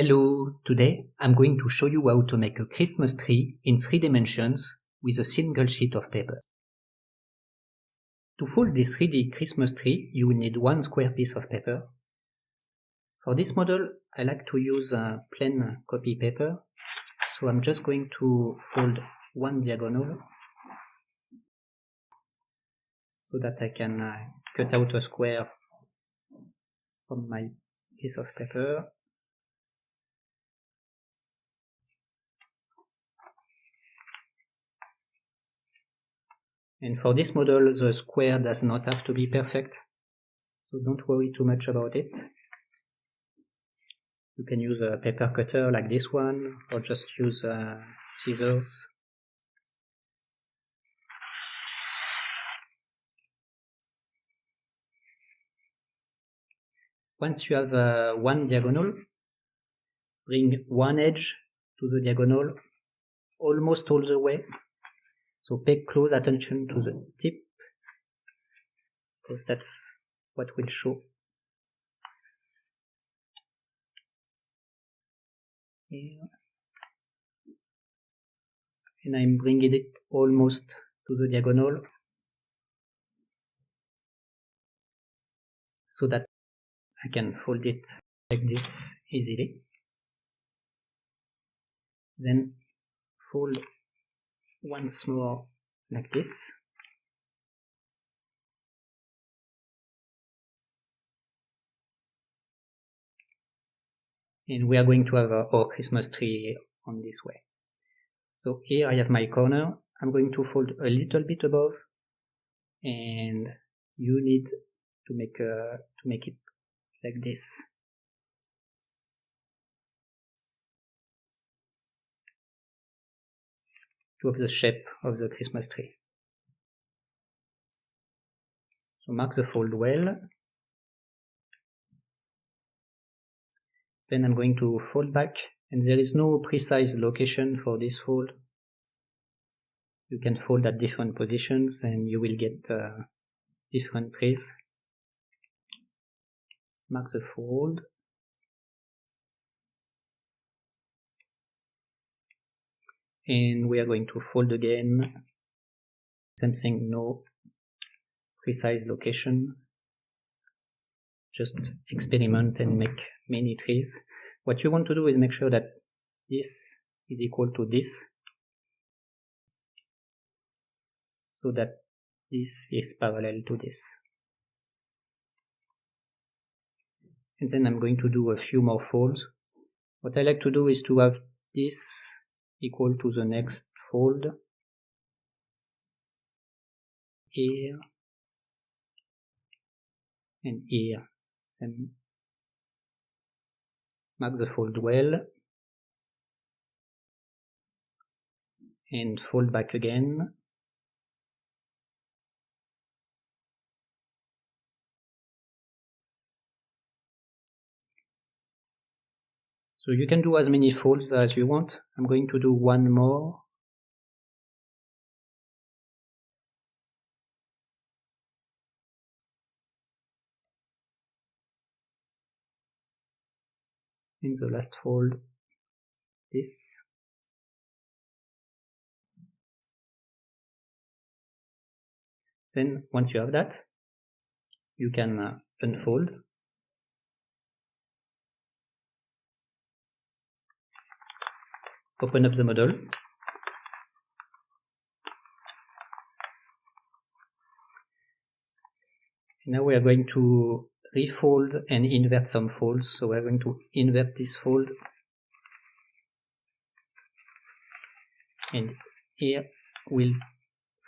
Hello, today I'm going to show you how to make a Christmas tree in 3 dimensions with a single sheet of paper. To fold this 3D Christmas tree, you will need one square piece of paper. For this model, I like to use plain copy paper, so I'm just going to fold one diagonal so that I can cut out a square from my piece of paper. And for this model, the square does not have to be perfect, so don't worry too much about it. You can use a paper cutter like this one, or just use scissors. Once you have one diagonal, bring one edge to the diagonal almost all the way. So pay close attention to the tip, because that's what will show here. And I'm bringing it almost to the diagonal so that I can fold it like this easily. Then fold once more like this. And we are going to have our Christmas tree on this way. So here I have my corner. I'm going to fold a little bit above, and you need to make it like this. To have the shape of the Christmas tree. So mark the fold well. Then I'm going to fold back, and there is no precise location for this fold. You can fold at different positions and you will get different trees. Mark the fold. And we are going to fold again. Same thing, no precise location. Just experiment and make many trees. What you want to do is make sure that this is equal to this, so that this is parallel to this. And then I'm going to do a few more folds. What I like to do is to have this equal to the next fold here and here. Same. Mark the fold well and fold back again. So you can do as many folds as you want. I'm going to do one more. In the last fold, this. Then once you have that, you can unfold. Open up the model. Now we are going to refold and invert some folds. So we're going to invert this fold. And here we'll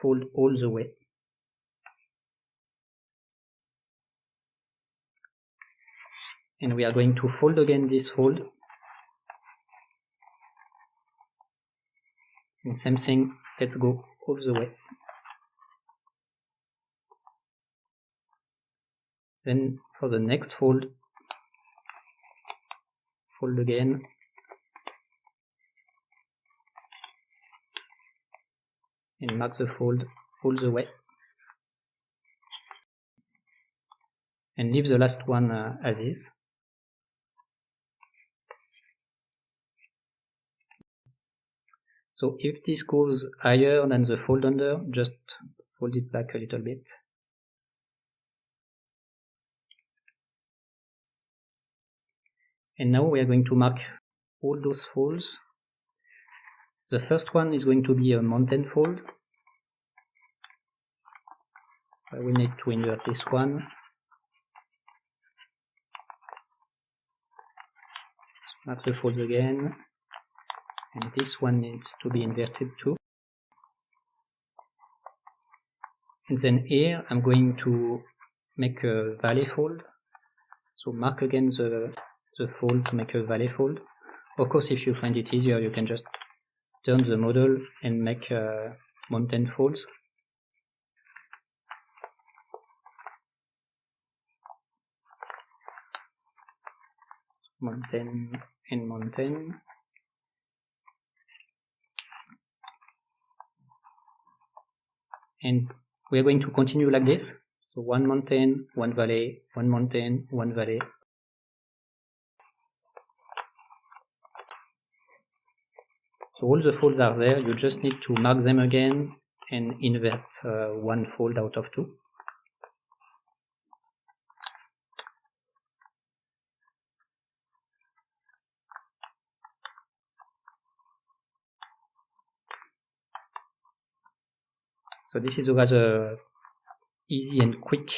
fold all the way. And we are going to fold again this fold. And same thing, let's go all the way. Then for the next fold, fold again. And mark the fold all the way. And leave the last one as is. So if this goes higher than the fold under, just fold it back a little bit. And now we are going to mark all those folds. The first one is going to be a mountain fold. We need to invert this one. Mark the folds again. And this one needs to be inverted too. And then here I'm going to make a valley fold. So mark again the fold to make a valley fold. Of course, if you find it easier, you can just turn the model and make mountain folds. Mountain and mountain. And we are going to continue like this. So one mountain, one valley, one mountain, one valley. So all the folds are there, you just need to mark them again and invert one fold out of two. So this is a rather easy and quick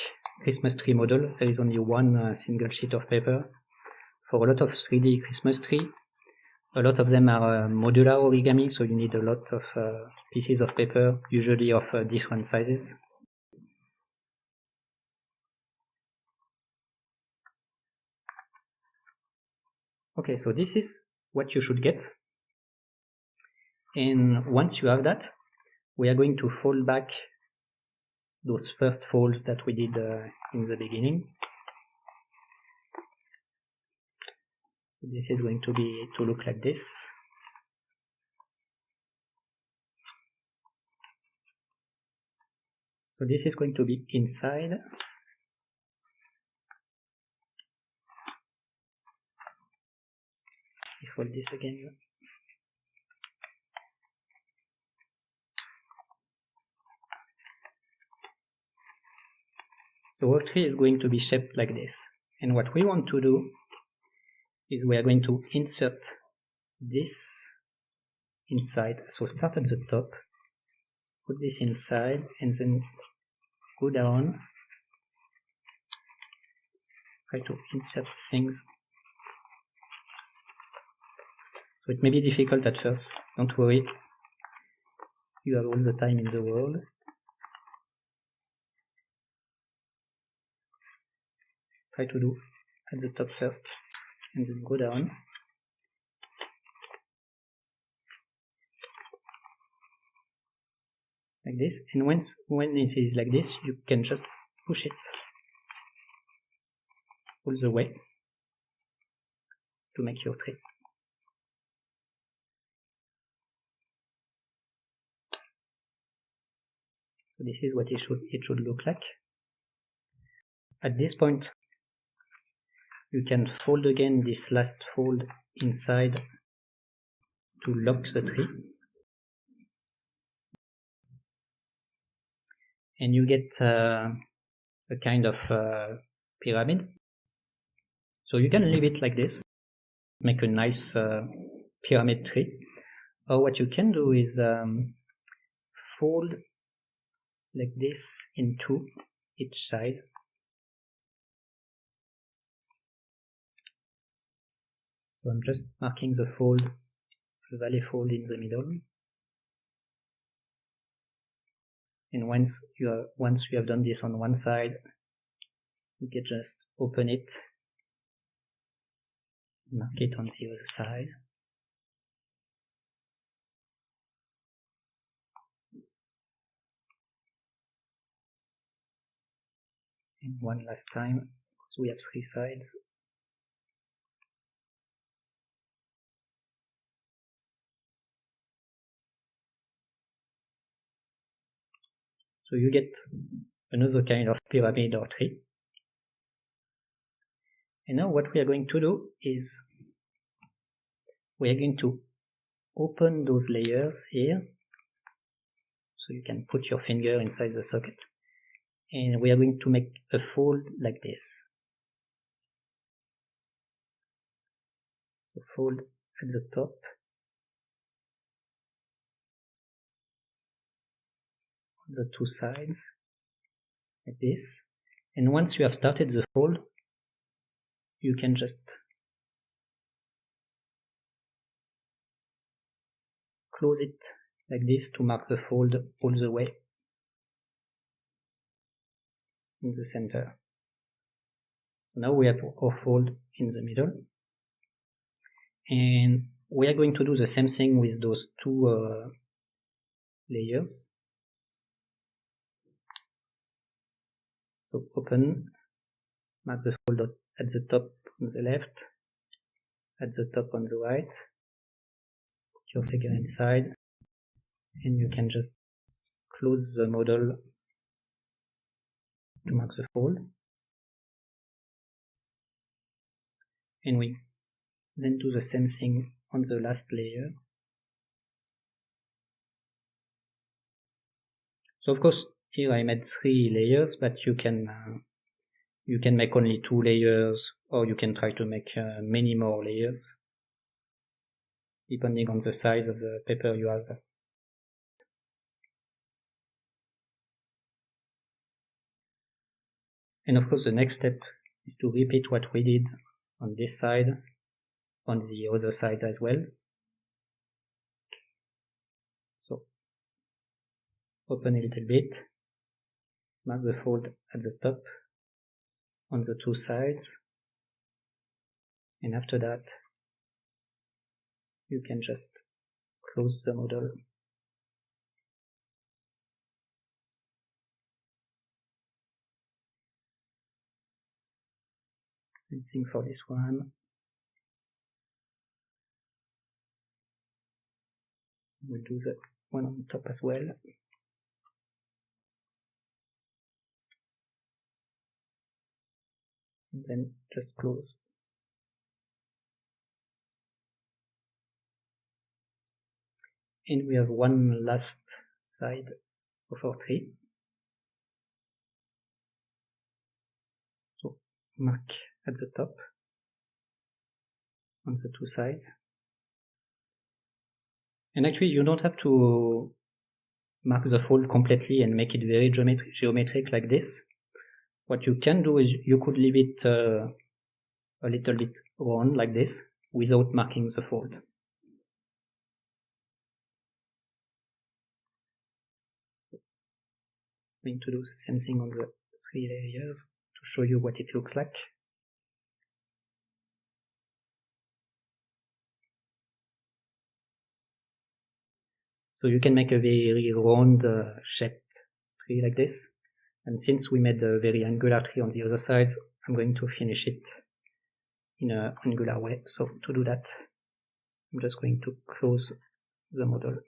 Christmas tree model. There is only one single sheet of paper. For a lot of 3D Christmas tree, a lot of them are modular origami, so you need a lot of pieces of paper, usually of different sizes. Okay, so this is what you should get. And once you have that, we are going to fold back those first folds that we did in the beginning. So this is going to look like this. So this is going to be inside. We fold this again. So our tree is going to be shaped like this. And what we want to do is we are going to insert this inside. So start at the top, put this inside, and then go down. Try to insert things. So it may be difficult at first, don't worry. You have all the time in the world. Try to do at the top first, and then go down. Like this, and when it is like this, you can just push it all the way to make your tree. So this is what it should look like. At this point, you can fold again this last fold inside to lock the tree. And you get a kind of pyramid. So you can leave it like this, make a nice pyramid tree. Or what you can do is fold like this in two each side. So I'm just marking the fold, the valley fold in the middle. And once you have done this on one side, you can just open it, mark it on the other side. And one last time, so we have three sides. So you get another kind of pyramid or tree. And now what we are going to do is we are going to open those layers here. So you can put your finger inside the socket. And we are going to make a fold like this. So fold at the top. On the two sides. Like this. And once you have started the fold, you can just close it like this to mark the fold all the way in the center. So now we have our fold in the middle. And we are going to do the same thing with those two layers. So open, mark the fold at the top on the left, at the top on the right, put your finger inside, and you can just close the model to mark the fold. And we then do the same thing on the last layer. So of course here I made 3 layers, but you can make only 2 layers, or you can try to make many more layers, depending on the size of the paper you have. And of course the next step is to repeat what we did on this side, on the other side as well. So open a little bit, mark the fold at the top on the 2 sides, and after that you can just close the model. Same thing for this one. We'll do the one on top as well. And then just close. And we have one last side of our tree. So mark at the top on the 2 sides. And actually you don't have to mark the fold completely and make it very geometric like this. What you can do is you could leave it a little bit round like this without marking the fold. I'm going to do the same thing on the 3 layers to show you what it looks like. So you can make a very round shaped tree like this. And since we made a very angular tree on the other sides, I'm going to finish it in an angular way. So to do that, I'm just going to close the model.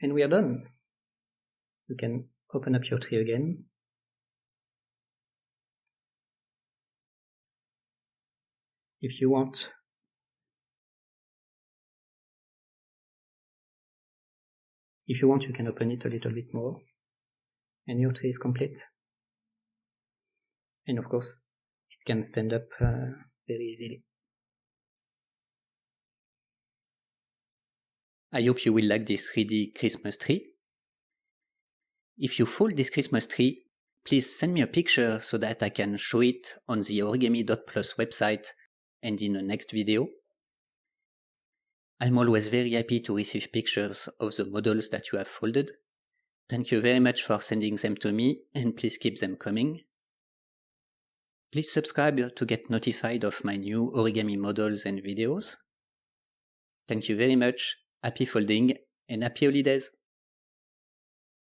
And we are done. You can open up your tree again. If you want, you can open it a little bit more, and your tree is complete. And of course, it can stand up very easily. I hope you will like this 3D Christmas tree. If you fold this Christmas tree, please send me a picture so that I can show it on the origami.plus website and in the next video. I'm always very happy to receive pictures of the models that you have folded. Thank you very much for sending them to me, and please keep them coming. Please subscribe to get notified of my new origami models and videos. Thank you very much, happy folding, and happy holidays!